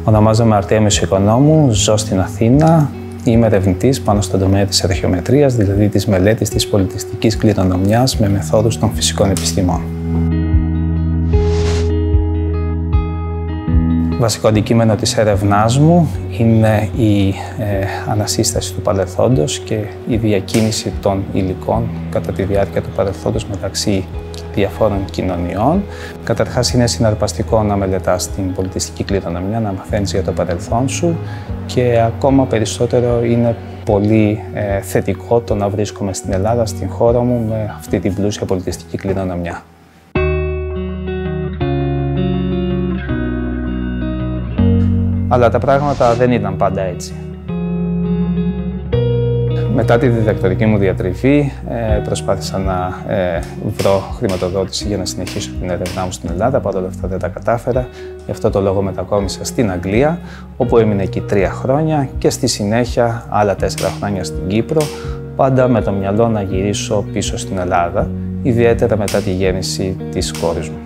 Ονομάζομαι Αρτέμιος Οικονόμου, ζω στην Αθήνα. Είμαι ερευνητής πάνω στον τομέα της αρχαιομετρίας, δηλαδή της μελέτης της πολιτιστικής κληρονομιάς με μεθόδους των φυσικών επιστημών. Βασικό αντικείμενο της έρευνάς μου είναι η ανασύσταση του παρελθόντος και η διακίνηση των υλικών κατά τη διάρκεια του παρελθόντος μεταξύ διαφόρων κοινωνιών. Καταρχάς, είναι συναρπαστικό να μελετάς την πολιτιστική κληρονομιά, να μαθαίνεις για το παρελθόν σου και ακόμα περισσότερο είναι πολύ θετικό το να βρίσκομαι στην Ελλάδα, στην χώρα μου, με αυτή την πλούσια πολιτιστική κληρονομιά. Αλλά τα πράγματα δεν ήταν πάντα έτσι. Μετά τη διδακτορική μου διατριβή προσπάθησα να βρω χρηματοδότηση για να συνεχίσω την έρευνά μου στην Ελλάδα. Παρ' όλα αυτά δεν τα κατάφερα. Γι' αυτό το λόγο μετακόμισα στην Αγγλία, όπου έμεινα εκεί 3 χρόνια και στη συνέχεια άλλα 4 χρόνια στην Κύπρο, πάντα με το μυαλό να γυρίσω πίσω στην Ελλάδα, ιδιαίτερα μετά τη γέννηση της κόρης μου.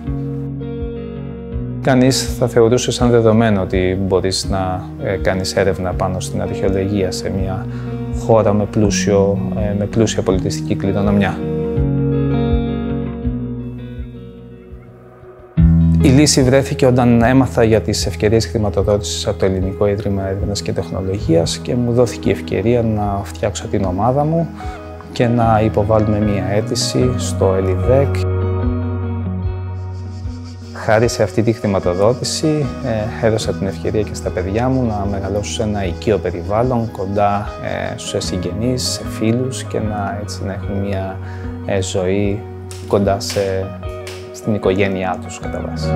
Κανείς θα θεωρούσε σαν δεδομένο ότι μπορείς να κάνεις έρευνα πάνω στην αρχαιολογία σε μια χώρα με πλούσια πολιτιστική κληρονομιά. Η λύση βρέθηκε όταν έμαθα για τις ευκαιρίες χρηματοδότησης από το Ελληνικό Ίδρυμα Έρευνας και Τεχνολογίας και μου δόθηκε η ευκαιρία να φτιάξω την ομάδα μου και να υποβάλουμε μια αίτηση στο ΕΛΙΔΕΚ. Χάρη σε αυτή τη χρηματοδότηση έδωσα την ευκαιρία και στα παιδιά μου να μεγαλώσουν σε ένα οικείο περιβάλλον κοντά σε συγγενείς, σε φίλους και να έχουν μια ζωή κοντά στην οικογένειά τους κατά βάση.